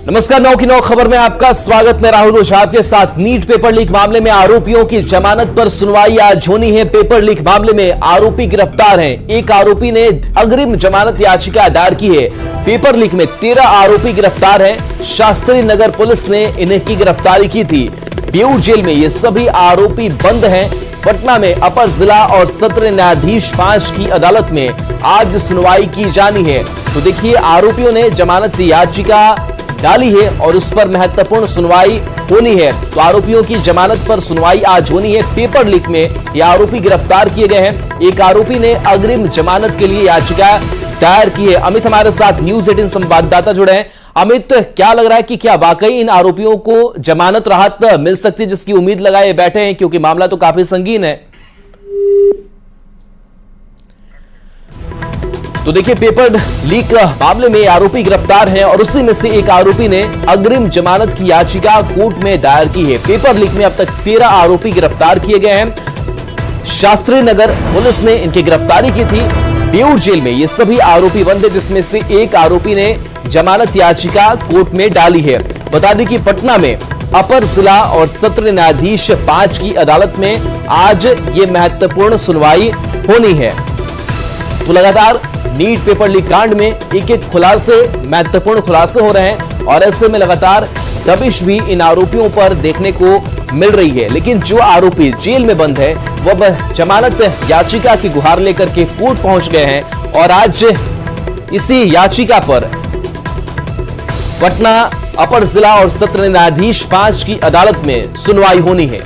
नमस्कार, 9 की 9 खबर में आपका स्वागत। मैं राहुल ओझा आपके साथ। नीट पेपर लीक मामले में आरोपियों की जमानत पर सुनवाई आज होनी है। पेपर लीक मामले में आरोपी गिरफ्तार हैं। एक आरोपी ने अग्रिम जमानत याचिका दायर की है। पेपर लीक में 13 आरोपी गिरफ्तार हैं। शास्त्री नगर पुलिस ने इन्हें की गिरफ्तारी की थी। बेऊर जेल में ये सभी आरोपी बंद हैं। पटना में अपर जिला और सत्र न्यायाधीश 5 की अदालत में आज सुनवाई की जानी है। तो देखिए, आरोपियों ने जमानत याचिका डाली है और उस पर महत्वपूर्ण सुनवाई होनी है। तो आरोपियों की जमानत पर सुनवाई आज होनी है। पेपर लीक में ये आरोपी गिरफ्तार किए गए हैं। एक आरोपी ने अग्रिम जमानत के लिए याचिका दायर की है। अमित हमारे साथ न्यूज़ 18 संवाददाता जुड़े हैं। अमित, क्या लग रहा है कि क्या वाकई इन आरोपियों को जमानत राहत मिल सकती है, जिसकी उम्मीद लगाए बैठे हैं, क्योंकि मामला तो काफी संगीन है? तो देखिए, पेपर लीक मामले में आरोपी गिरफ्तार हैं और उसी में से एक आरोपी ने अग्रिम जमानत की याचिका कोर्ट में दायर की है। पेपर लीक में अब तक 13 आरोपी गिरफ्तार किए गए हैं। शास्त्री नगर पुलिस ने इनकी गिरफ्तारी की थी। बेऊर जेल में ये सभी आरोपी बंद है, जिसमें से एक आरोपी ने जमानत याचिका कोर्ट में डाली है। बता दें कि पटना में अपर जिला और सत्र न्यायाधीश 5 की अदालत में आज ये महत्वपूर्ण सुनवाई होनी है। तो लगातार नीट पेपर लीक कांड में एक खुलासे, महत्वपूर्ण खुलासे हो रहे हैं और ऐसे में लगातार दबिश भी इन आरोपियों पर देखने को मिल रही है। लेकिन जो आरोपी जेल में बंद है वह जमानत याचिका की गुहार लेकर के कोर्ट पहुंच गए हैं और आज इसी याचिका पर पटना अपर जिला और सत्र न्यायाधीश 5 की अदालत में सुनवाई होनी है।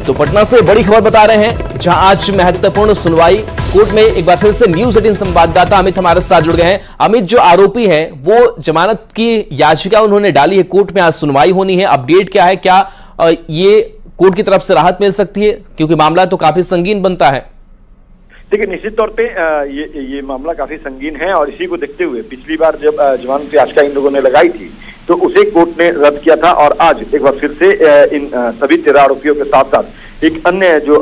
तो पटना से बड़ी खबर बता रहे हैं, जहां आज महत्वपूर्ण सुनवाई कोर्ट में। एक बार फिर से न्यूज़ 18 संवाददाता अमित हमारे साथ जुड़ गए हैं। अमित, जो आरोपी हैं वो जमानत की याचिका उन्होंने डाली है, कोर्ट में आज सुनवाई होनी है। अपडेट क्या है? क्या ये कोर्ट की तरफ से राहत मिल सकती है, क्योंकि मामला तो काफी संगीन बनता है? देखिए, निश्चित तौर पे ये मामला काफी संगीन है और इसी को देखते हुए पिछली बार जब जमानत याचिका इन लोगों ने लगाई थी तो उसे कोर्ट ने रद्द किया था और आज एक बार फिर से इन सभी 13 आरोपियों के साथ साथ एक अन्य जो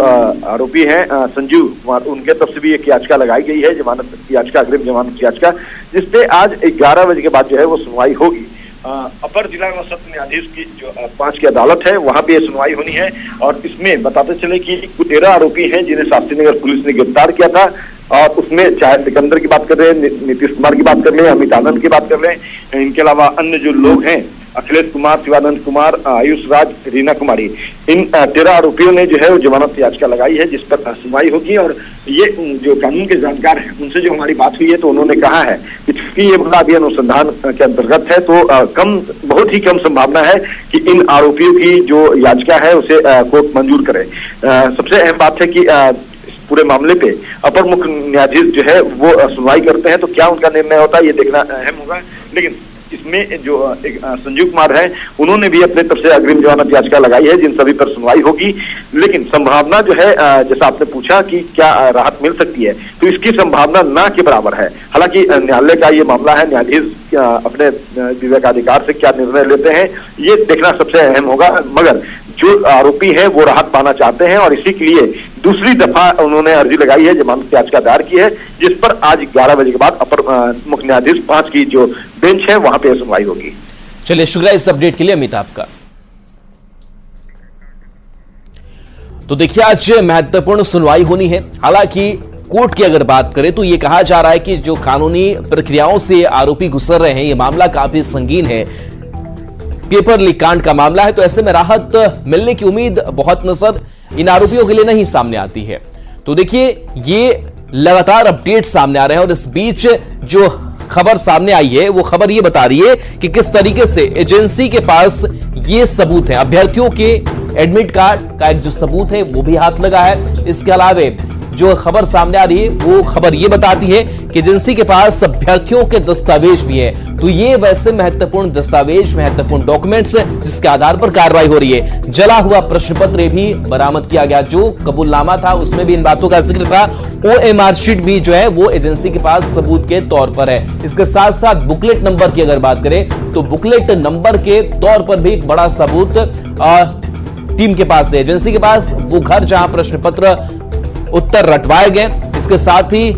आरोपी हैं संजीव कुमार, उनके तरफ से भी एक याचिका लगाई गई है, जमानत याचिका, अग्रिम जमानत याचिका, जिसपे आज 11 बजे के बाद जो है वो सुनवाई होगी। अपर जिला व सत्र न्यायाधीश की जो 5 की अदालत है वहां पे सुनवाई होनी है। और इसमें बताते चले कि 13 आरोपी हैं जिन्हें शास्त्री नगर पुलिस ने गिरफ्तार किया था और उसमें चाहे सिकंदर की बात कर रहे हैं, नीतीश कुमार की बात कर रहे हैं, अमित आनंद की बात कर रहे हैं, इनके अलावा अन्य जो लोग हैं, अखिलेश कुमार, शिवानंद कुमार, आयुष राज, रीना कुमारी, इन 13 आरोपियों ने जो है वो जमानत याचिका लगाई है, जिस पर सुनवाई होगी। और ये जो कानून के जानकार हैं उनसे जो हमारी बात हुई है तो उन्होंने कहा है कि चूंकि ये मामला अभी अनुसंधान के अंतर्गत है तो बहुत ही कम संभावना है कि इन आरोपियों की जो याचिका है उसे कोर्ट मंजूर करे। सबसे अहम बात है कि पूरे मामले पे अपर मुख्य न्यायाधीश जो है वो सुनवाई करते हैं, तो क्या उनका निर्णय होता है ये देखना अहम होगा। लेकिन इसमें जो एक संजीव कुमार है उन्होंने भी अपने तरफ से अग्रिम जमानत याचिका लगाई है, जिन सभी पर सुनवाई होगी। लेकिन संभावना जो है, जैसा आपने पूछा कि क्या राहत मिल सकती है, तो इसकी संभावना ना के बराबर है। हालांकि न्यायालय का ये मामला है, न्यायाधीश अपने विवेकाधिकार से क्या निर्णय लेते हैं ये देखना सबसे अहम होगा। मगर जो आरोपी है वो राहत पाना चाहते हैं और इसी के लिए दूसरी दफा उन्होंने अर्जी लगाई है, जमानत याचिका दायर की है, जिस पर आज 11 बजे के बाद अपर मुख्य न्यायाधीश 5 की जो बेंच है वहां पे सुनवाई होगी। चलिए, शुक्रिया इस अपडेट के लिए अमित आपका। तो देखिए, आज महत्वपूर्ण सुनवाई होनी है। हालांकि कोर्ट की अगर बात करें तो यह कहा जा रहा है कि जो कानूनी प्रक्रियाओं से आरोपी गुजर रहे हैं, यह मामला काफी संगीन है, पेपर लीक कांड का मामला है। तो ऐसे में राहत मिलने की उम्मीद बहुत नजर इन आरोपियों के लिए नहीं सामने आती है। तो देखिए, ये लगातार अपडेट सामने आ रहे हैं और इस बीच जो खबर सामने आई है वो खबर ये बता रही है कि किस तरीके से एजेंसी के पास ये सबूत है। अभ्यर्थियों के एडमिट कार्ड का एक जो सबूत है वो भी हाथ लगा है। इसके अलावा जो खबर सामने आ रही है वो खबर ये बताती है कि एजेंसी के पास अभ्यर्थियों के दस्तावेज भी है। तो ये वैसे महत्वपूर्ण दस्तावेज, महत्वपूर्ण डॉक्यूमेंट्स जिसके आधार पर कार्रवाई हो रही है। जला हुआ प्रश्न पत्र भी बरामद किया गया, जो कबूलनामा था उसमें भी इन बातों का जिक्र था। OMR शीट भी जो है वो एजेंसी के पास सबूत के तौर पर है। इसके साथ साथ बुकलेट नंबर की अगर बात करें तो बुकलेट नंबर के तौर पर भी एक बड़ा सबूत टीम के पास है, एजेंसी के पास, वो घर जहां प्रश्न पत्र उत्तर रटवाए गए। इसके साथ ही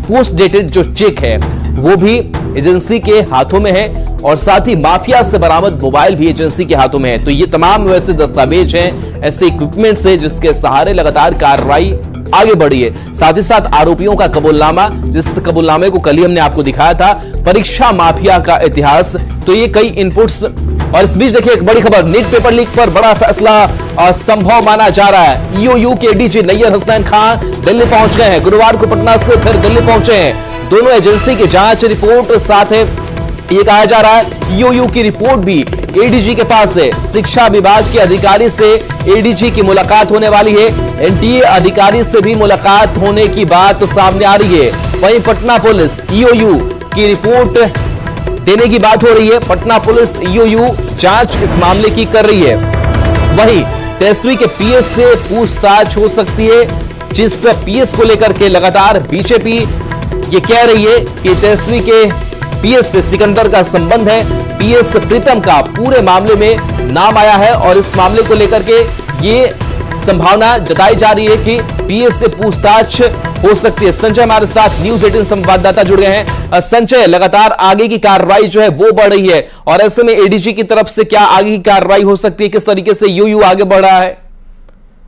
पोस्ट डेटेड जो चेक है वो भी एजेंसी के हाथों में है और साथ ही माफिया से बरामद मोबाइल भी एजेंसी के हाथों में है। तो ये तमाम वैसे दस्तावेज हैं, ऐसे इक्विपमेंट्स हैं जिसके सहारे लगातार कार्रवाई आगे बढ़ी है। साथ ही साथ आरोपियों का कबूलनामा, जिस कबूलनामे को कल ही हमने आपको दिखाया था, परीक्षा माफिया का इतिहास, तो ये कई इनपुट्स। और इस बीच देखिए एक बड़ी खबर, नीट पेपर लीक पर बड़ा फैसला संभव माना जा रहा है। ईओयू के डीजी नैयर हसनैन खान दिल्ली पहुंच गए हैं। गुरुवार को पटना से फिर दिल्ली पहुंचे हैं। दोनों एजेंसी की जांच रिपोर्ट साथ है। ये कहा जा रहा है ईओयू की रिपोर्ट भी एडीजी के पास है। शिक्षा विभाग के अधिकारी से एडीजी की मुलाकात होने वाली है। एनटीए अधिकारी से भी मुलाकात होने की बात सामने आ रही है। वहीं पटना पुलिस ईओयू की रिपोर्ट देने की बात हो रही है। पटना पुलिस ईओयू जांच इस मामले की कर रही है। वहीं तेजस्वी के पीएस से पूछताछ हो सकती है, जिस पीएस को लेकर के लगातार बीजेपी ये कह रही है कि तेजस्वी के पीएस से सिकंदर का संबंध है। पीएस प्रीतम का पूरे मामले में नाम आया है और इस मामले को लेकर के ये संभावना जताई जा रही है कि पीएस से पूछताछ हो सकती है। संजय हमारे साथ न्यूज़ 18 संवाददाता जुड़ गए हैं। संजय, लगातार आगे की कार्रवाई जो है वो बढ़ रही है और ऐसे में एडीजी की तरफ से क्या आगे की कार्रवाई हो सकती है, किस तरीके से ईओयू आगे बढ़ रहा है?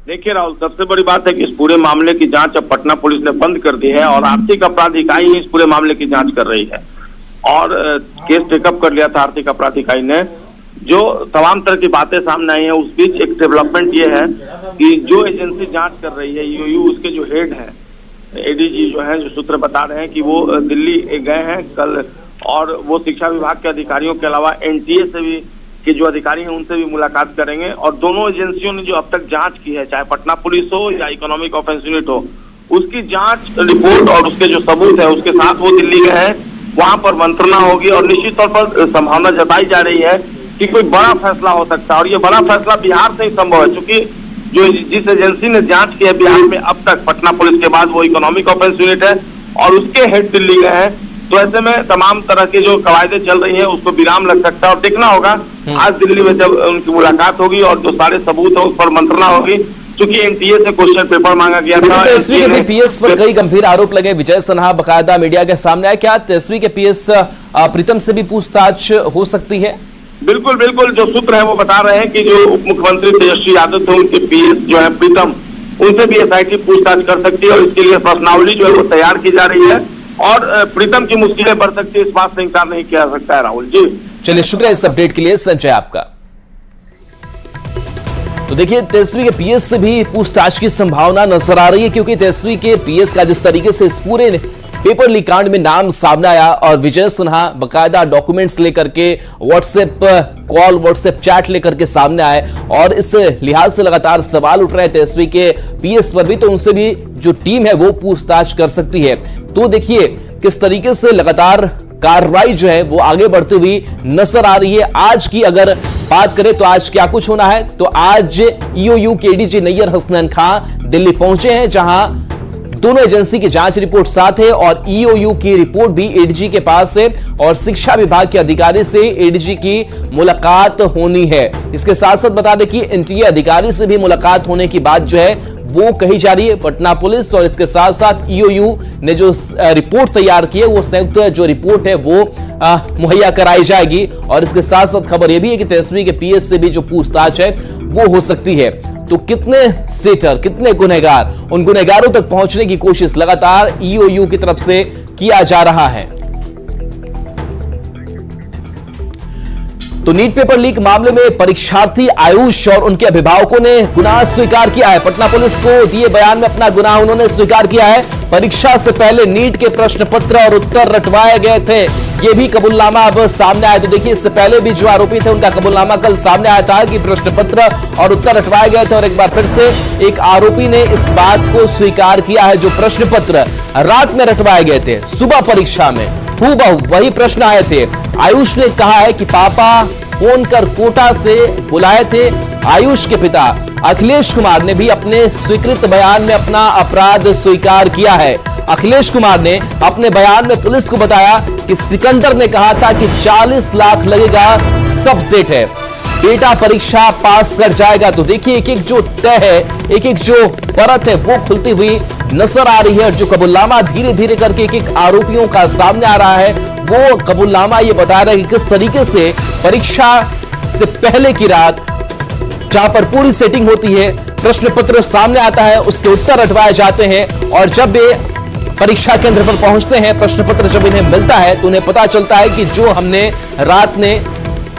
देखिए राहुल, सबसे बड़ी बात है कि इस पूरे मामले की जांच अब पटना पुलिस ने बंद कर दी है और आर्थिक अपराध इकाई ही इस पूरे मामले की जांच कर रही है और केस टेकअप कर लिया था आर्थिक अपराध इकाई ने। जो तमाम तरह की बातें सामने आई हैं, उस बीच एक डेवलपमेंट ये है कि जो एजेंसी जांच कर रही है ईओयू, उसके जो हेड हैं एडीजी जो है, जो सूत्र बता रहे हैं कि वो दिल्ली गए हैं कल और वो शिक्षा विभाग के अधिकारियों के अलावा एनटीए से भी के जो अधिकारी हैं उनसे भी मुलाकात करेंगे और दोनों एजेंसियों ने जो अब तक जांच की है, चाहे पटना पुलिस हो या इकोनॉमिक ऑफेंस यूनिट हो, उसकी जांच रिपोर्ट और उसके जो सबूत है उसके साथ वो दिल्ली गए हैं। वहां पर मंत्रणा होगी और निश्चित तौर पर संभावना जताई जा रही है कि कोई बड़ा फैसला हो सकता है और ये बड़ा फैसला बिहार से ही संभव है, क्योंकि जो जिस एजेंसी ने जांच की है बिहार में अब तक पटना पुलिस के बाद वो इकोनॉमिक ऑफेंस यूनिट है और उसके हेड दिल्ली गए हैं। तो ऐसे में तमाम तरह की जो कवायदे चल रही हैं उसको विराम लग सकता है और देखना होगा आज दिल्ली में जब उनकी मुलाकात होगी और जो सारे सबूत है उस पर मंत्रणा होगी। चूंकि एनटीए से क्वेश्चन पेपर मांगा गया था। तेजस्वी के पीएस पर कई गंभीर आरोप लगे। विजय सिन्हा बकायदा मीडिया के सामने आया। क्या तेजस्वी के पीएस प्रीतम से भी पूछताछ हो सकती है? बिल्कुल बिल्कुल, जो सूत्र है वो बता रहे हैं कि जो उप मुख्यमंत्री तेजस्वी यादव थे उनके पीएस जो है प्रीतम, उनसे भी एसआईटी पूछताछ कर सकती है और इसके लिए प्रश्नावली जो है वो तैयार की जा रही है और प्रीतम की मुश्किलें बढ़ सकती है, इस बात से इंकार नहीं किया जा सकता है। राहुल जी, चलिए शुक्रिया इस अपडेट के लिए संजय आपका। तो देखिए तेजस्वी के पीएस से भी पूछताछ की संभावना नजर आ रही है, क्योंकि तेजस्वी के पीएस का जिस तरीके से इस पूरे पेपर लीक कांड में नाम सामने आया और विजय सिन्हा बकायदा डॉक्यूमेंट्स लेकर के व्हाट्सएप कॉल, व्हाट्सएप चैट लेकर के सामने आए और इस लिहाज से लगातार सवाल उठ रहे हैं तेजस्वी के पीएस पर भी, तो उनसे भी जो टीम है वो पूछताछ कर सकती है। तो देखिए किस तरीके से लगातार कार्रवाई जो है वो आगे बढ़ती हुई नजर आ रही है। आज की अगर बात करें तो आज क्या कुछ होना है, तो आज ईओयू के डीजी नैयर हसनैन खान दिल्ली पहुंचे हैं, जहां दोनों एजेंसी की जांच रिपोर्ट साथ है और ईओयू की रिपोर्ट भी एडीजी के पास है और शिक्षा विभाग के अधिकारी से एडीजी की मुलाकात होनी है। इसके साथ साथ बता दें कि एनटीए अधिकारी से भी मुलाकात होने की बात जो है वो कही जा रही है पटना पुलिस और इसके साथ साथ ईओयू ने जो रिपोर्ट तैयार की है वो संयुक्त जो रिपोर्ट है वो मुहैया कराई जाएगी। और इसके साथ साथ खबर यह भी है कि तेजस्वी के पीएस से भी जो पूछताछ है वो हो सकती है। तो कितने सेटर, कितने गुनहगार, उन गुनहगारों तक पहुंचने की कोशिश लगातार ईओयू की तरफ से किया जा रहा है। तो नीट पेपर लीक मामले में परीक्षार्थी आयुष और उनके अभिभावकों ने गुनाह स्वीकार किया है। पटना पुलिस को दिए बयान में अपना गुनाह उन्होंने स्वीकार किया है। परीक्षा से पहले नीट के प्रश्न पत्र और उत्तर रटवाए गए थे, ये भी कबूलनामा अब सामने आया। तो देखिए इससे पहले भी जो आरोपी थे उनका कबूलनामा कल सामने आया था कि प्रश्न पत्र और उत्तर रटवाए गए थे और एक बार फिर से एक आरोपी ने इस बात को स्वीकार किया है। जो प्रश्न पत्र रात में रटवाए गए थे, सुबह परीक्षा में हूबहू वही प्रश्न आए थे। आयुष ने कहा है कि पापा फोन कर कोटा से बुलाए थे। आयुष के पिता अखिलेश कुमार ने भी अपने स्वीकृत बयान में अपना अपराध स्वीकार किया है। अखिलेश कुमार ने अपने बयान में पुलिस को बताया कि सिकंदर ने कहा था कि 40 लाख लगेगा, सब सेट है। बेटा परीक्षा पास कर जाएगा। तो देखिए एक एक जो तय है, एक एक जो परत है वो खुलती हुई नजर आ रही है। और जो कबूलनामा धीरे धीरे करके एक एक आरोपियों का सामने आ रहा है, वो कबूलनामा ये बता रहा है कि किस तरीके से परीक्षा से पहले की रात जहां पर पूरी सेटिंग होती है, प्रश्न पत्र सामने आता है, उसके उत्तर रटवाए जाते हैं और जब ये परीक्षा केंद्र पर पहुंचते हैं, प्रश्न पत्र जब इन्हें मिलता है तो उन्हें पता चलता है कि जो हमने रात ने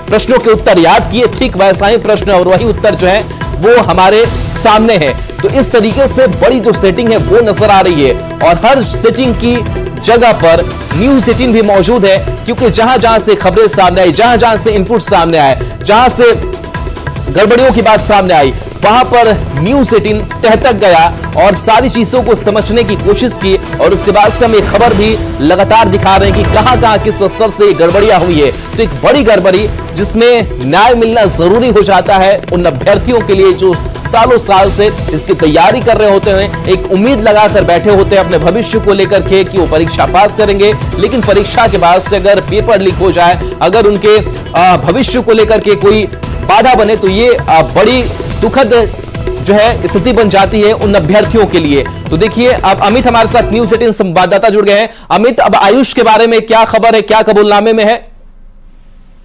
प्रश्नों के उत्तर याद किए, ठीक वैसा ही प्रश्न और वही उत्तर जो है वो हमारे सामने है। तो इस तरीके से बड़ी जो सेटिंग है वो नजर आ रही है और हर सेटिंग की जगह पर न्यूज 18 भी मौजूद है, क्योंकि जहां जहां से खबरें सामने आई, जहां जहां से इनपुट सामने आए, जहां से गड़बड़ियों की बात सामने आई, वहां पर न्यूज 18 तह तक गया और सारी चीजों को समझने की कोशिश की और उसके बाद से हम ये खबर भी लगातार दिखा रहे हैं कि कहां कहां किस स्तर से गड़बड़ियां हुई है। तो एक बड़ी गड़बड़ी जिसमें न्याय मिलना जरूरी हो जाता है उन अभ्यर्थियों के लिए जो सालों साल से इसकी तैयारी कर रहे होते हैं, एक उम्मीद लगाकर बैठे होते हैं अपने भविष्य को लेकर के कि वो परीक्षा पास करेंगे, लेकिन परीक्षा के बाद से अगर पेपर लीक हो जाए, अगर उनके भविष्य को लेकर के कोई बाधा बने तो ये बड़ी दुखद जो है स्थिति बन जाती है उन अभ्यर्थियों के लिए। तो देखिए अब अमित हमारे साथ न्यूज 18 संवाददाता जुड़ गए हैं। अमित, अब आयुष के बारे में क्या खबर है, क्या कबूलनामे में है?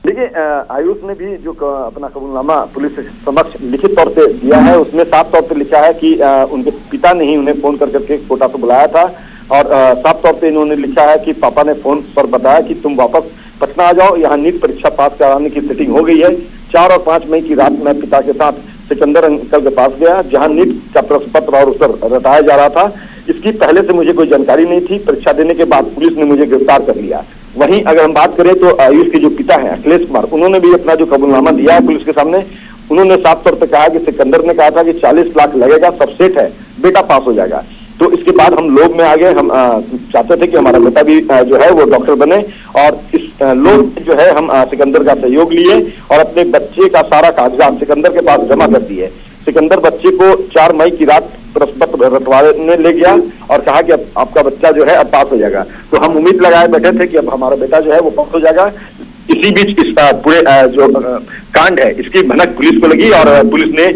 देखिए आयुष ने भी जो अपना कबूलनामा पुलिस के समक्ष लिखित तौर पे दिया है, उसमें साफ तौर पे लिखा है कि उनके पिता ने ही उन्हें फोन कर करके कोटा से बुलाया था और साफ तौर पे इन्होंने लिखा है कि पापा ने फोन पर बताया कि तुम वापस पटना आ जाओ, यहाँ नीट परीक्षा पास कराने की सेटिंग हो गई है। 4 और 5 मई की रात मैं पिता के साथ सिकंदर अंकल के पास गया, जहां नीट का प्रश्न पत्र और उत्तर रटाया जा रहा था। इसकी पहले से मुझे कोई जानकारी नहीं थी। परीक्षा देने के बाद पुलिस ने मुझे गिरफ्तार कर लिया। वहीं अगर हम बात करें तो आयुष के जो पिता हैं अखिलेश कुमार, उन्होंने भी अपना जो कबूलनामा दिया है पुलिस के सामने, उन्होंने साफ तौर पर कहा कि सिकंदर ने कहा था कि 40 लाख लगेगा, सब सेट है, बेटा पास हो जाएगा। तो इसके बाद हम लोग में आ गए। हम चाहते थे कि हमारा बेटा भी जो है वो डॉक्टर बने और इस लोग जो है हम सिकंदर का सहयोग लिए और अपने बच्चे का सारा कागजात सिकंदर के पास जमा कर दिए। सिकंदर बच्चे को 4 मई की रात प्रश्न पत्र रटवाने ले गया और कहा कि अब आपका बच्चा जो है अब पास हो जाएगा। तो हम उम्मीद लगाए बैठे थे कि अब हमारा बेटा जो है वो पास हो जाएगा। इसी बीच इस पूरे जो कांड है इसकी भनक पुलिस को लगी और पुलिस ने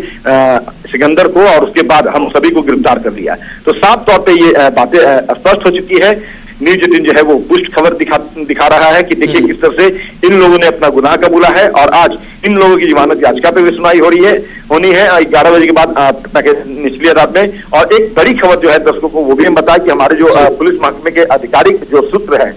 सिकंदर को और उसके बाद हम सभी को गिरफ्तार कर लिया। तो साफ तौर पे ये बातें स्पष्ट हो चुकी है। न्यूज 18 जो है वो पुष्ट खबर दिखा रहा है कि देखिए किस तरह से इन लोगों ने अपना गुनाह कबूला है और आज इन लोगों की जमानत याचिका पे भी सुनवाई होनी है 11 बजे के बाद पटना के निचली अदालत में। और एक बड़ी खबर जो है दर्शकों को वो भी हम बताया कि हमारे जो पुलिस महकमे के आधिकारिक जो सूत्र है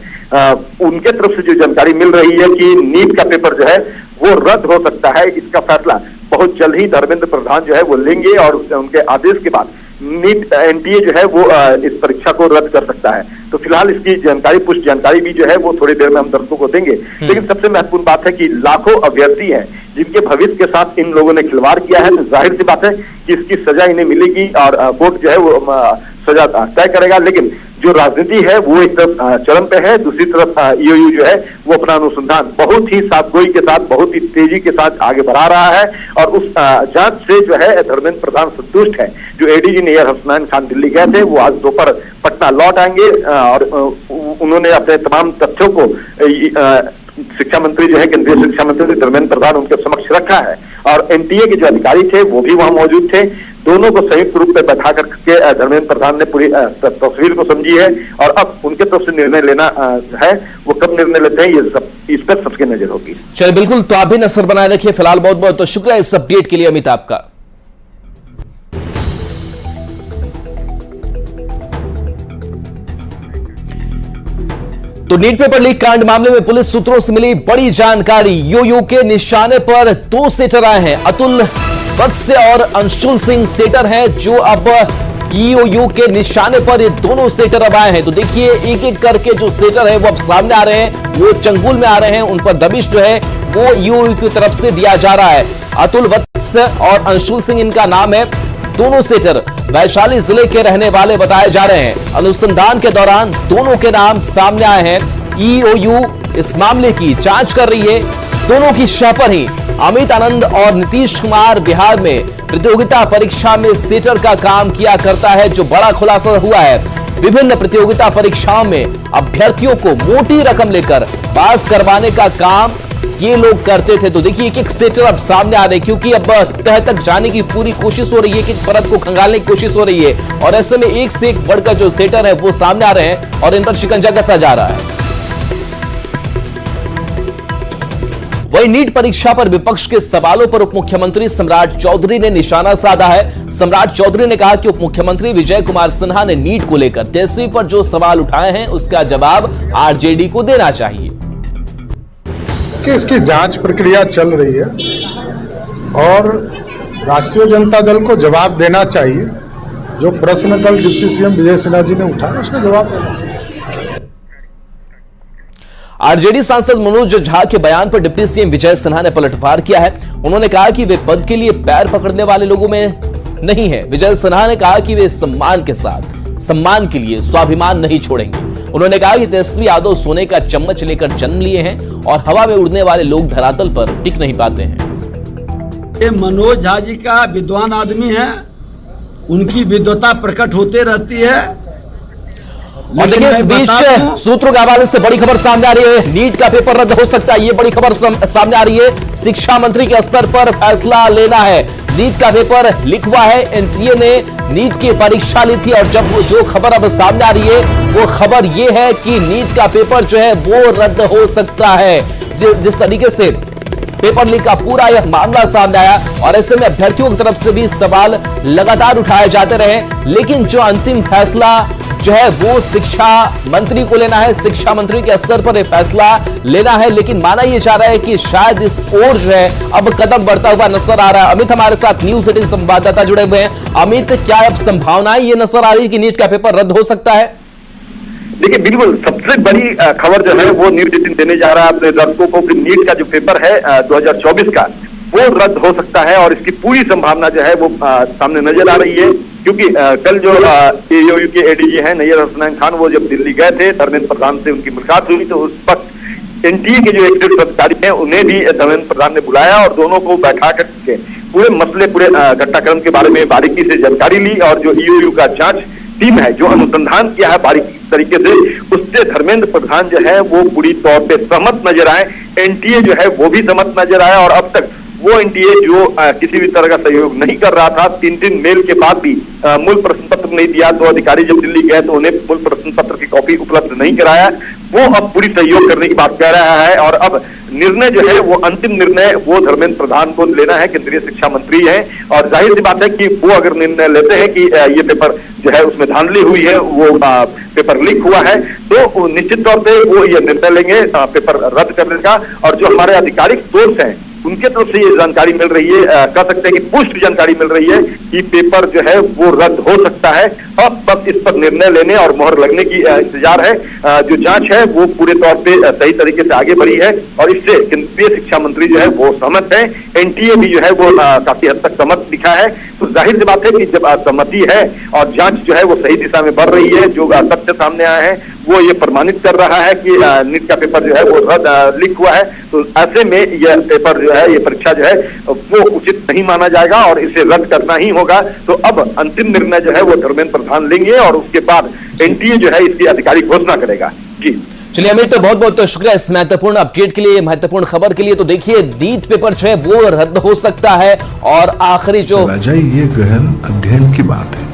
उनके तरफ से जो जानकारी मिल रही है कि नीट का पेपर जो है वो रद्द हो सकता है। इसका फैसला बहुत जल्द ही धर्मेंद्र प्रधान जो है वो लेंगे और उनके आदेश के बाद नीट एनटीए जो है वो इस परीक्षा को रद्द कर सकता है। तो फिलहाल इसकी जानकारी पुष्ट जानकारी भी जो है वो थोड़ी देर में हम दर्शकों को देंगे। लेकिन सबसे महत्वपूर्ण बात है कि लाखों अभ्यर्थी हैं जिनके भविष्य के साथ इन लोगों ने खिलवाड़ किया है। तो जाहिर सी बात है कि इसकी सजा इन्हें मिलेगी और कोर्ट जो है वो सजा तय करेगा। लेकिन जो राजनीति है वो एक तरफ चरम पे है, दूसरी तरफ ईओयू जो है वो अपना अनुसंधान बहुत ही साफगोई के साथ, बहुत ही तेजी के साथ आगे बढ़ा रहा है और उस जांच से जो है धर्मेंद्र प्रधान संतुष्ट है। जो एडीजी नेयर हसनैन खान दिल्ली गए थे वो आज दोपहर पटना लौट आएंगे और उन्होंने अपने तमाम तथ्यों को शिक्षा मंत्री जो है केंद्रीय शिक्षा मंत्री धर्मेंद्र प्रधान उनके समक्ष रखा है और एनटीए के जो अधिकारी थे वो भी वहां मौजूद थे। दोनों को संयुक्त रूप में बैठा करके धर्मेंद्र प्रधान ने पूरी तस्वीर को समझी है और अब उनके तरफ से निर्णय लेना है। वो कब निर्णय लेते हैं ये सब इस पर सबके नजर होगी। चलिए बिल्कुल, तो आप भी नजर बनाए रखिए। फिलहाल बहुत बहुत तो शुक्रिया इस अपडेट के लिए अमित आपका। तो नीट पेपर लीक कांड मामले में पुलिस सूत्रों से मिली बड़ी जानकारी। ईओयू के निशाने पर 2 सेटर आए हैं। अतुल वत्स और अंशुल सिंह सेटर हैं जो अब ईओयू के निशाने पर ये दोनों सेटर अब आए हैं। तो देखिए एक एक करके जो सेटर है वो अब सामने आ रहे हैं, वो चंगुल में आ रहे हैं, उन पर दबिश जो है वो ईओयू की तरफ से दिया जा रहा है। अतुल वत्स और अंशुल सिंह इनका नाम है। दोनों सेटर वैशाली जिले के रहने वाले बताए जा रहे हैं। अनुसंधान के दौरान दोनों के नाम सामने आए हैं। ईओयू इस मामले की जांच कर रही है। दोनों की शह पर ही अमित आनंद और नीतीश कुमार बिहार में प्रतियोगिता परीक्षा में सेटर का काम किया करता है, जो बड़ा खुलासा हुआ है। विभिन्न प्रतियोगिता परीक्षाओं में अभ्यर्थियों को मोटी रकम लेकर पास करवाने का काम ये लोग करते थे। तो देखिए एक एक सेटर अब सामने आ रहे, क्योंकि अब तह तक जाने की पूरी कोशिश हो रही है, एक परत को खंगालने की कोशिश हो रही है, और ऐसे में एक से एक बढ़कर जो सेटर है वो सामने आ रहे हैं और इन पर शिकंजा कसा जा रहा है। वहीं नीट परीक्षा पर विपक्ष के सवालों पर उप मुख्यमंत्री सम्राट चौधरी ने निशाना साधा है। सम्राट चौधरी ने कहा कि उप मुख्यमंत्री विजय कुमार सिन्हा ने नीट को लेकर तेजस्वी पर जो सवाल उठाए हैं उसका जवाब आरजेडी को देना चाहिए। कि इसकी जांच प्रक्रिया चल रही है और राष्ट्रीय जनता दल को जवाब देना चाहिए। जो प्रश्न कल डिप्टी सीएम विजय सिन्हा जी ने उठाया उसका जवाब देना चाहिए। आरजेडी सांसद मनोज झा के बयान पर डिप्टी सीएम विजय सिन्हा ने पलटवार किया है। उन्होंने कहा कि वे पद के लिए पैर पकड़ने वाले लोगों में नहीं है। विजय सिन्हा ने कहा कि वे सम्मान के साथ सम्मान के लिए स्वाभिमान नहीं छोड़ेंगे। उन्होंने कहा कि तेजस्वी यादव सोने का चम्मच लेकर जन्म लिए हैं और हवा में उड़ने वाले लोग धरातल पर टिक नहीं पाते हैं। ये मनोज झा जी का विद्वान आदमी है, उनकी विद्वता प्रकट होते रहती है। और देखिए इस बीच सूत्रों के हवाले से बड़ी खबर सामने आ रही है, नीट का पेपर रद्द हो सकता है। ये बड़ी खबर सामने आ रही है। शिक्षा मंत्री के स्तर पर फैसला लेना है। नीट का पेपर लीक हुआ है। एनटीए ने नीट की परीक्षा ली थी और जब जो खबर अब सामने आ रही है वो खबर ये है कि नीट का पेपर जो है वो रद्द हो सकता है। जिस तरीके से पेपर लीक का पूरा यह मामला सामने आया और ऐसे में अभ्यर्थियों की तरफ से भी सवाल लगातार उठाए जाते रहे, लेकिन जो अंतिम फैसला जो है वो शिक्षा मंत्री को लेना है। शिक्षा मंत्री के स्तर पर यह फैसला लेना है, लेकिन माना यह जा रहा है कि शायद इस ओर जो है अब कदम बढ़ता हुआ नजर आ रहा है। अमित हमारे साथ न्यूज 18 संवाददाता जुड़े हुए हैं। अमित, क्या अब संभावनाएं ये नजर आ रही है कि नीट का पेपर रद्द हो सकता है? देखिए बिल्कुल सबसे बड़ी खबर जो है वो निर्देशन देने जा रहा है अपने दर्शकों को कि नीट का जो पेपर है 2024 का वो रद्द हो सकता है और इसकी पूरी संभावना जो है वो सामने नजर आ रही है। क्योंकि कल जो एयू के एडीजी हैं नैयर हसनैन खान, वो जब दिल्ली गए थे, धर्मेंद्र प्रधान से उनकी मुलाकात हुई, तो उस वक्त एनटीए के जो एक्टिव अधिकारी हैं उन्हें भी धर्मेंद्र प्रधान ने बुलाया और दोनों को बैठा करके पूरे मसले, पूरे घटनाक्रम के बारे में बारीकी से जानकारी ली। और जो ईओयू का जांच टीम है, जो अनुसंधान किया है बारीकी तरीके से, उससे धर्मेंद्र प्रधान जो है वो पूरी तौर पे सहमत नजर आए। एनटीए जो है वो भी सहमत नजर आया और अब तक वो एनटीए जो किसी भी तरह का सहयोग नहीं कर रहा था, 3 मेल के बाद भी मूल प्रश्न पत्र नहीं दिया। तो अधिकारी जब दिल्ली गए तो उन्हें मूल प्रश्न पत्र की कॉपी उपलब्ध नहीं कराया। वो अब पूरी सहयोग करने की बात कह रहा है और अब निर्णय जो है वो अंतिम निर्णय वो धर्मेंद्र प्रधान को लेना है। केंद्रीय शिक्षा मंत्री हैं और जाहिर सी बात है कि वो अगर निर्णय लेते हैं कि ये पेपर जो है उसमें धांधली हुई है, वो पेपर लीक हुआ है, तो निश्चित तौर पे वो ये निर्णय लेंगे पेपर रद्द करने का। और जो हमारे आधिकारिक सोर्स हैं उनके तरफ से ये जानकारी मिल रही है, कह सकते हैं कि पुष्ट जानकारी मिल रही है कि पेपर जो है वो रद्द हो सकता है। अब बस इस पर निर्णय लेने और मोहर लगने की इंतजार है। जो जांच है वो पूरे तौर पे सही तरीके से आगे बढ़ी है और इससे केंद्रीय शिक्षा मंत्री जो है वो सहमत है। एनटीए भी जो है वो काफी हद तक सहमत दिखा है। तो जाहिर सी बात है कि जब सहमति है और जांच जो है वो सही दिशा में बढ़ रही है, जो तथ्य सामने आए हैं वो ये प्रमाणित कर रहा है कि नीट का पेपर जो है वो रद्द लीक हुआ है, तो ऐसे में यह पेपर जो है, ये परीक्षा जो है वो उचित नहीं माना जाएगा और इसे रद्द करना ही होगा। तो अब अंतिम निर्णय जो है वो धर्मेंद्र प्रधान लेंगे और उसके बाद एनटीए जो है इसकी आधिकारिक घोषणा करेगा। जी चलिए अमित, तो बहुत बहुत शुक्रिया इस महत्वपूर्ण अपडेट के लिए, महत्वपूर्ण खबर के लिए। तो देखिए नीट पेपर जो है वो रद्द हो सकता है और आखिरी जो ये गहन अध्ययन की बात है।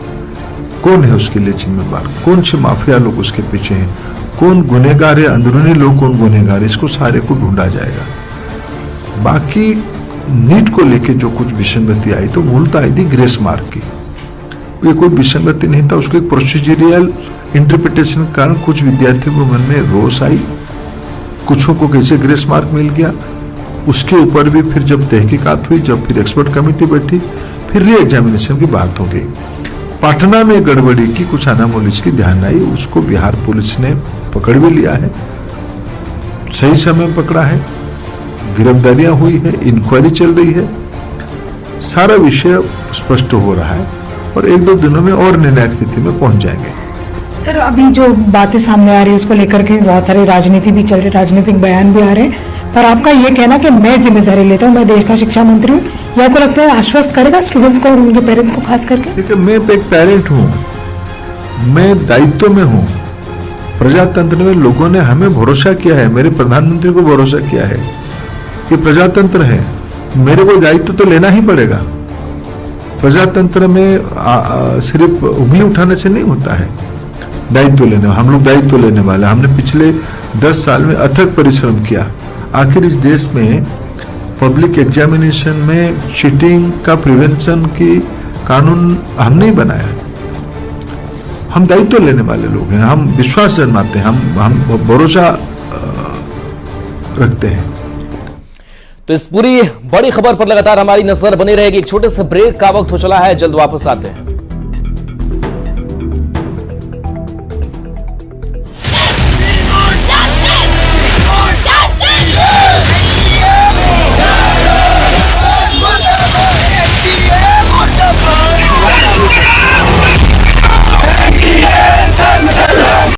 कौन है उसके लिए जिम्मेवार, कौन से माफिया लोग उसके पीछे हैं, कौन गुनहगार है, अंदरूनी लोग कौन गुनहगार है, इसको सारे को ढूंढा जाएगा। बाकी नीट को लेके जो कुछ विसंगति आई तो मूलतः आई थी ग्रेस मार्क की। ये कोई विसंगति नहीं था, उसको एक प्रोसीजरियल इंटरप्रिटेशन के कारण कुछ विद्यार्थियों के मन में रोष आई, कुछों को कैसे ग्रेस मार्क मिल गया। उसके ऊपर भी फिर जब तहकीकात हुई, जब फिर एक्सपर्ट कमेटी बैठी, फिर री एग्जामिनेशन की बात हो गई। पटना में गड़बड़ी की कुछ अनामोल इसकी ध्यान आई, उसको बिहार पुलिस ने पकड़ भी लिया है, सही समय पकड़ा है, गिरफ्तारियां हुई है, इंक्वायरी चल रही है, सारा विषय स्पष्ट हो रहा है और 1-2 दिनों में और निर्णायक स्थिति में पहुंच जाएंगे। सर, अभी जो बातें सामने आ रही है उसको लेकर के बहुत सारी राजनीति भी चल रही है, राजनीतिक बयान भी आ रहे हैं, पर आपका ये कहना कि मैं जिम्मेदारी लेता हूँ, मैं देश का शिक्षा मंत्री हूँ, या आपको लगता है आश्वस्त करेगा स्टूडेंट्स को और उनके पेरेंट्स को खास करके? देखिए, मैं एक पेरेंट हूँ, मैं दायित्व में हूँ। प्रजातंत्र में लोगों ने हमें भरोसा किया है, मेरे प्रधानमंत्री को भरोसा किया है ये प्रजातंत्र है, मेरे को दायित्व तो लेना ही पड़ेगा। प्रजातंत्र में सिर्फ उंगली उठाने से नहीं होता है, दायित्व लेने, हम लोग दायित्व लेने वाले। हमने पिछले 10 साल में अथक परिश्रम किया। आखिर इस देश में पब्लिक एग्जामिनेशन में चीटिंग का प्रिवेंशन की कानून हम नहीं बनाया। हम दायित्व लेने वाले लोग हैं, हम विश्वास जन्माते हैं, हम भरोसा रखते हैं। तो इस पूरी बड़ी खबर पर लगातार हमारी नजर बनी रहेगी। एक छोटे से ब्रेक का वक्त हो चला है, जल्द वापस आते हैं।